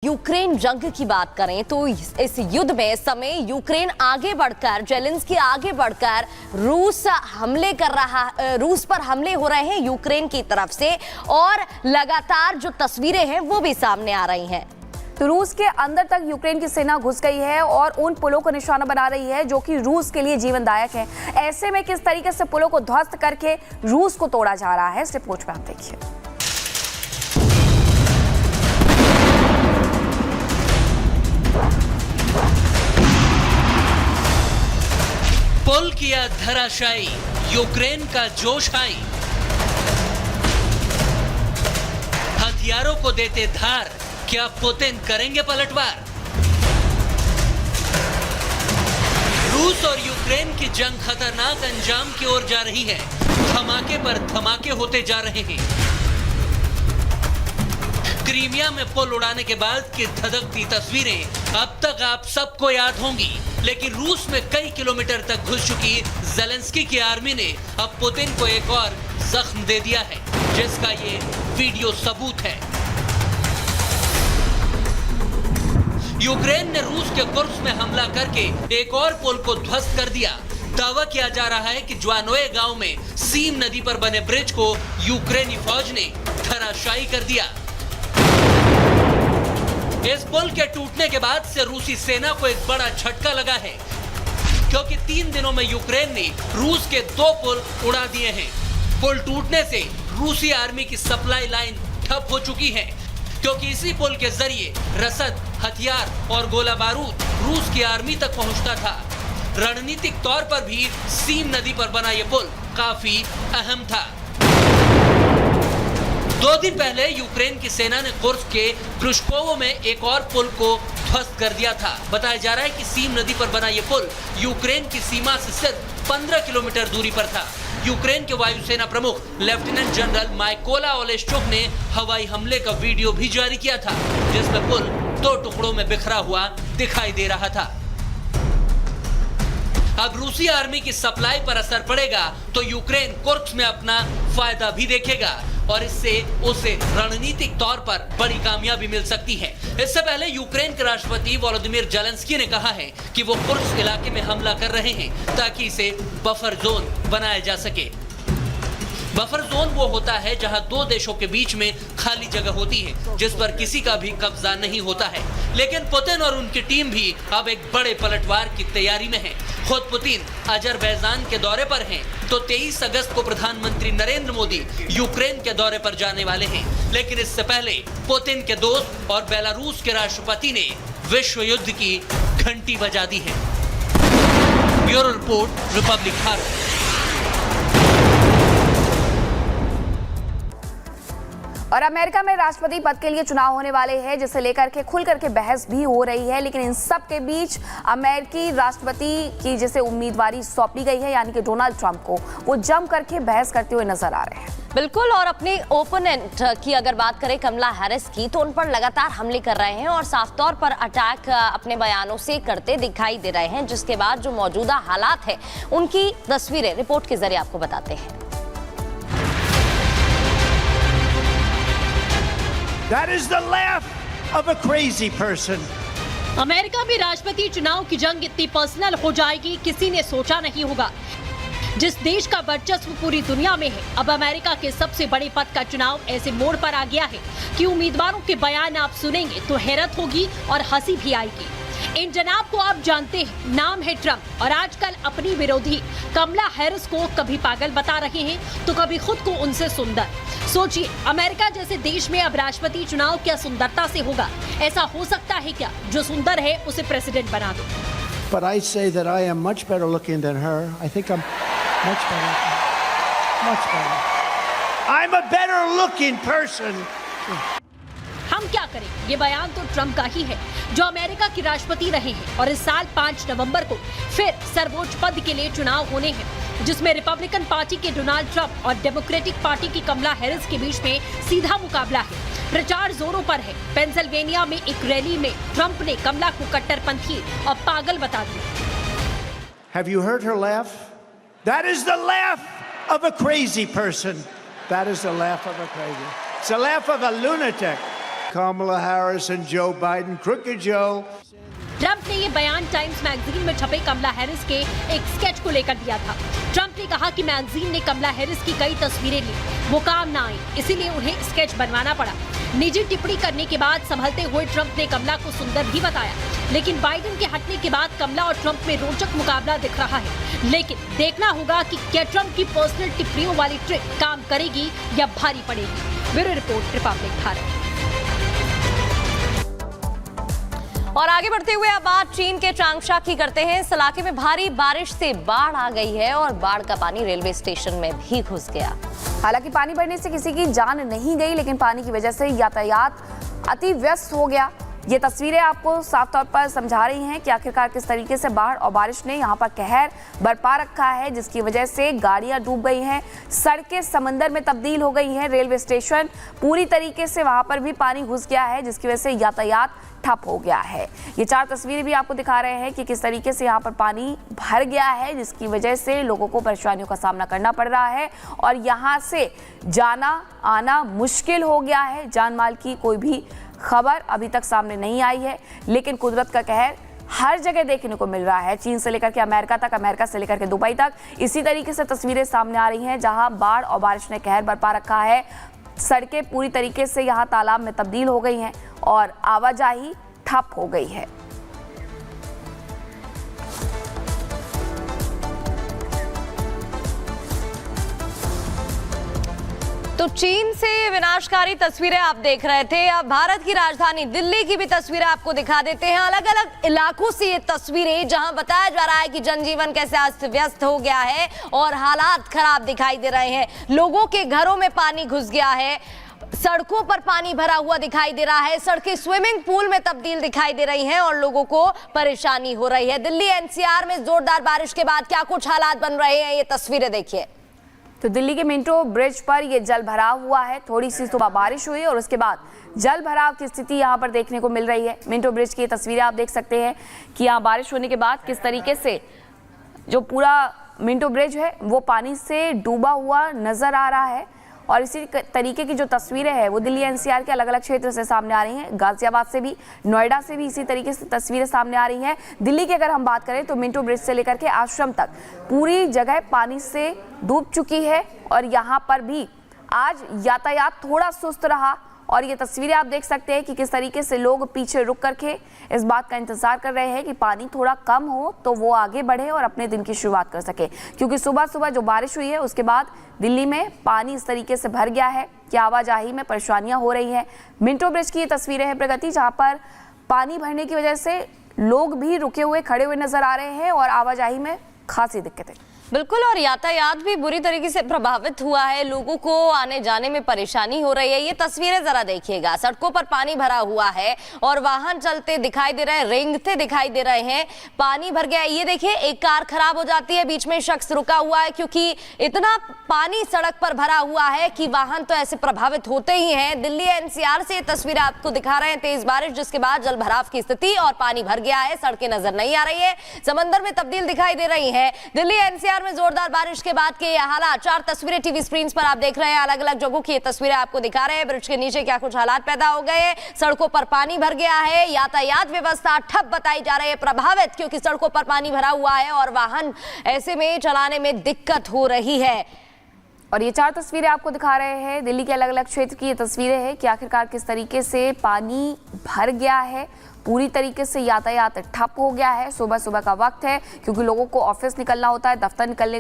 Ukraine जंग की बात करें तो इस युद्ध में इस समय यूक्रेन आगे बढ़कर, जेलेंस्की आगे बढ़कर रूस पर हमले हो रहे हैं यूक्रेन की तरफ से, और लगातार जो तस्वीरें हैं वो भी सामने आ रही हैं। तो रूस के अंदर तक यूक्रेन की सेना घुस गई है और उन पुलों को निशाना बना रही है जो कि रूस के लिए जीवनदायक है। ऐसे में किस तरीके से पुलों को ध्वस्त करके रूस को तोड़ा जा रहा है, इस रिपोर्ट में आप देखिए। पुल किया धराशायी, यूक्रेन का जोश आई, हथियारों को देते धार, क्या पुतिन करेंगे पलटवार? रूस और यूक्रेन की जंग खतरनाक अंजाम की ओर जा रही है। धमाके पर धमाके होते जा रहे हैं। क्रीमिया में पुल उड़ाने के बाद की धधकती तस्वीरें अब तक आप सबको याद होंगी, लेकिन रूस में कई किलोमीटर तक घुस चुकी जेलेंस्की की आर्मी ने अब पुतिन को एक और जख्म दे दिया है, जिसका ये वीडियो सबूत है। यूक्रेन ने रूस के कुर्स्क में हमला करके एक और पुल को ध्वस्त कर दिया। दावा किया जा रहा है कि ज्वानोए गांव में सीम नदी पर बने ब्रिज को यूक्रेनी फौज ने धराशायी कर दिया। इस पुल के टूटने के बाद से रूसी सेना को एक बड़ा झटका लगा है, क्योंकि 3 दिनों में यूक्रेन ने रूस के 2 पुल उड़ा दिए हैं। पुल टूटने से रूसी आर्मी की सप्लाई लाइन ठप हो चुकी है, क्योंकि इसी पुल के जरिए रसद, हथियार और गोला बारूद रूस की आर्मी तक पहुंचता था। रणनीतिक तौर पर भी सीम नदी पर बना यह पुल काफी अहम था। 2 दिन पहले यूक्रेन की सेना ने कुर्स्क के ग्रुश्कोवो में एक और पुल को ध्वस्त कर दिया था। बताया जा रहा है कि सीम नदी पर बना यह पुल यूक्रेन की सीमा से सिर्फ 15 किलोमीटर दूरी पर था। यूक्रेन के वायुसेना प्रमुख लेफ्टिनेंट जनरल माइकोला ओलेश्चुक ने हवाई हमले का वीडियो भी जारी किया था, जिसमें पुल 2 टुकड़ों में बिखरा हुआ दिखाई दे रहा था। अब रूसी आर्मी की सप्लाई पर असर पड़ेगा तो यूक्रेन कुर्स्क में अपना फायदा भी देखेगा और इससे उसे रणनीतिक तौर पर बड़ी कामयाबी मिल सकती है। इससे पहले यूक्रेन के राष्ट्रपति वोलोदिमीर जेलेंस्की ने कहा है कि वो कुर्स्क इलाके में हमला कर रहे हैं ताकि इसे बफर जोन बनाया जा सके। बफर जोन वो होता है जहां 2 देशों के बीच में खाली जगह होती है, जिस पर किसी का भी कब्जा नहीं होता है। लेकिन पुतिन और उनकी टीम भी अब एक बड़े पलटवार की तैयारी में है। खुद पुतिन अजरबैजान के दौरे पर हैं, तो 23 अगस्त को प्रधानमंत्री नरेंद्र मोदी यूक्रेन के दौरे पर जाने वाले हैं। लेकिन इससे पहले पुतिन के दोस्त और बेलारूस के राष्ट्रपति ने विश्व युद्ध की घंटी बजा दी है। Bureau report, Republic Bharat. और अमेरिका में राष्ट्रपति पद के लिए चुनाव होने वाले हैं, जिसे लेकर के खुल करके बहस भी हो रही है। लेकिन इन सब के बीच अमेरिकी राष्ट्रपति की जिसे उम्मीदवारी सौंपी गई है, यानी कि डोनाल्ड ट्रंप को, वो जम करके बहस करते हुए नजर आ रहे हैं। बिल्कुल, और अपने ओपोनेंट की अगर बात करें कमला हैरिस की, तो उन पर लगातार हमले कर रहे हैं और साफ तौर पर अटैक अपने बयानों से करते दिखाई दे रहे हैं, जिसके बाद जो मौजूदा हालात है उनकी तस्वीरें रिपोर्ट के जरिए आपको बताते हैं। That is the laugh of a crazy person. America में राष्ट्रपति चुनाव की जंग इतनी पर्सनल हो जाएगी, किसी ने सोचा नहीं होगा। जिस देश का वर्चस्व पूरी दुनिया में है, अब अमेरिका के सबसे बड़े पद का चुनाव ऐसे मोड़ पर आ गया है कि उम्मीदवारों के बयान आप सुनेंगे तो हैरत होगी और हंसी भी आएगी। इन जनाब को आप जानते हैं, नाम है ट्रंप, और आजकल अपनी विरोधी कमला हैरिस को कभी पागल बता रहे हैं तो कभी खुद को उनसे सुंदर। सोचिए, अमेरिका जैसे देश में अब राष्ट्रपति चुनाव क्या सुंदरता से होगा? ऐसा हो सकता है क्या जो सुंदर है उसे प्रेसिडेंट बना दो? But I say that I am much better looking than her. I think I'm much better. Much better. I'm a better looking person. हम क्या करें? ये बयान तो ट्रंप का ही है, जो अमेरिका के राष्ट्रपति रहे हैं, और इस साल 5 नवंबर को फिर सर्वोच्च पद के लिए चुनाव होने हैं, जिसमें रिपब्लिकन पार्टी के डोनाल्ड ट्रंप और डेमोक्रेटिक पार्टी की कमला हैरिस के बीच में सीधा मुकाबला है। प्रचार जोरों पर है। पेंसिल्वेनिया में एक रैली में ट्रंप ने कमला को कट्टरपंथी और पागल बता दिया। Have you heard her laugh? That is the laugh of a crazy person. That is the laugh of a crazy. It's the laugh of a lunatic. Kamala Harris and Joe Biden, Crooked Joe. Trump ने ये बयान times magazine में छपे कमला Harris के एक sketch को लेकर दिया था। ट्रंप ने कहा कि मैगजीन ने कमला हैरिस की कई तस्वीरें ली, वो काम ना आई, इसीलिए उन्हें स्केच बनवाना पड़ा। निजी टिप्पणी करने के बाद संभलते हुए ट्रंप ने कमला को सुंदर भी बताया, लेकिन बाइडेन के हटने के बाद कमला और ट्रंप में रोचक मुकाबला दिख रहा है। लेकिन देखना होगा कि क्या ट्रंप की पर्सनल टिप्पणियों वाली ट्रिक काम करेगी या भारी पड़ेगी। Bureau report, Republic Bharat. और आगे बढ़ते हुए अब बात चीन के चांगशा की करते हैं। इस इलाके में भारी बारिश से बाढ़ आ गई है और बाढ़ का पानी रेलवे स्टेशन में भी घुस गया। हालांकि पानी बढ़ने से किसी की जान नहीं गई, लेकिन पानी की वजह से यातायात अति व्यस्त हो गया। ये तस्वीरें आपको साफ तौर पर समझा रही हैं कि आखिरकार किस तरीके से बाढ़ और बारिश ने यहाँ पर कहर बरपा रखा है, जिसकी वजह से गाड़ियां डूब गई हैं, सड़कें समंदर में तब्दील हो गई हैं, रेलवे स्टेशन पूरी तरीके से वहां पर भी पानी घुस गया है, जिसकी वजह से यातायात ठप हो गया है। ये 4 तस्वीरें भी आपको दिखा रहे हैं कि किस तरीके से यहाँ पर पानी भर गया है, जिसकी वजह से लोगों को परेशानियों का सामना करना पड़ रहा है और यहाँ से जाना आना मुश्किल हो गया है। जान माल की कोई भी खबर अभी तक सामने नहीं आई है, लेकिन कुदरत का कहर हर जगह देखने को मिल रहा है। चीन से लेकर के अमेरिका तक, अमेरिका से लेकर के दुबई तक इसी तरीके से तस्वीरें सामने आ रही हैं, जहां बाढ़ और बारिश ने कहर बरपा रखा है। सड़कें पूरी तरीके से यहां तालाब में तब्दील हो गई हैं और आवाजाही ठप हो गई है। तो चीन से विनाशकारी तस्वीरें आप देख रहे थे। अब भारत की राजधानी दिल्ली की भी तस्वीरें आपको दिखा देते हैं। अलग अलग इलाकों से ये तस्वीरें, जहां बताया जा रहा है कि जनजीवन कैसे अस्त व्यस्त हो गया है और हालात खराब दिखाई दे रहे हैं। लोगों के घरों में पानी घुस गया है, सड़कों पर पानी भरा हुआ दिखाई दे रहा है, सड़कें स्विमिंग पूल में तब्दील दिखाई दे रही हैं और लोगों को परेशानी हो रही है। दिल्ली एनसीआर में जोरदार बारिश के बाद क्या कुछ हालात बन रहे हैं, ये तस्वीरें देखिए। तो दिल्ली के मिंटो ब्रिज पर ये जल भराव हुआ है। थोड़ी सी सुबह बारिश हुई और उसके बाद जल भराव की स्थिति यहाँ पर देखने को मिल रही है। मिंटो ब्रिज की तस्वीरें आप देख सकते हैं कि यहाँ बारिश होने के बाद किस तरीके से जो पूरा मिंटो ब्रिज है वो पानी से डूबा हुआ नजर आ रहा है। और इसी तरीके की जो तस्वीरें हैं वो दिल्ली एनसीआर के अलग अलग क्षेत्र से सामने आ रही हैं। गाजियाबाद से भी, नोएडा से भी इसी तरीके से तस्वीरें सामने आ रही हैं। दिल्ली की अगर हम बात करें तो मिंटो ब्रिज से लेकर के आश्रम तक पूरी जगह पानी से डूब चुकी है और यहाँ पर भी आज यातायात थोड़ा सुस्त रहा। और ये तस्वीरें आप देख सकते हैं कि किस तरीके से लोग पीछे रुक करके इस बात का इंतजार कर रहे हैं कि पानी थोड़ा कम हो तो वो आगे बढ़े और अपने दिन की शुरुआत कर सके, क्योंकि सुबह सुबह जो बारिश हुई है उसके बाद दिल्ली में पानी इस तरीके से भर गया है कि आवाजाही में परेशानियां हो रही हैं। मिंटो ब्रिज की ये तस्वीरें हैं प्रगति, जहाँ पर पानी भरने की वजह से लोग भी रुके हुए खड़े हुए नजर आ रहे हैं और आवाजाही में खासी दिक्कतें। बिल्कुल, और यातायात भी बुरी तरीके से प्रभावित हुआ है, लोगों को आने जाने में परेशानी हो रही है। ये तस्वीरें जरा देखिएगा, सड़कों पर पानी भरा हुआ है और वाहन चलते दिखाई दे रहे हैं, रेंगते दिखाई दे रहे हैं, पानी भर गया है। ये देखिए, एक कार खराब हो जाती है, बीच में शख्स रुका हुआ है क्योंकि इतना पानी सड़क पर भरा हुआ है कि वाहन तो ऐसे प्रभावित होते ही हैं। दिल्ली एनसीआर से ये तस्वीरें आपको दिखा रहे हैं, तेज बारिश जिसके बाद जल भराव की स्थिति और पानी भर गया है, सड़कें नजर नहीं आ रही है, समंदर में तब्दील दिखाई दे रही है। दिल्ली एनसीआर में जोरदार बारिश के बाद के ये हालात, 4 तस्वीरें टीवी स्क्रीन पर आप देख रहे हैं, अलग अलग जगहों की ये तस्वीरें आपको दिखा रहे हैं। ब्रिज के नीचे क्या कुछ हालात पैदा हो गए, सड़कों पर पानी भर गया है, यातायात व्यवस्था ठप बताई जा रही है, प्रभावित, क्योंकि सड़कों पर पानी भरा हुआ है और वाहन ऐसे में चलाने में दिक्कत हो रही है। और ये 4 तस्वीरें आपको दिखा रहे हैं दिल्ली के अलग अलग क्षेत्र की ये तस्वीरें हैं कि आखिरकार किस तरीके से पानी भर गया है, पूरी तरीके से यातायात ठप हो गया है। सुबह सुबह का वक्त है क्योंकि लोगों को ऑफिस निकलना होता है, दफ्तर निकलने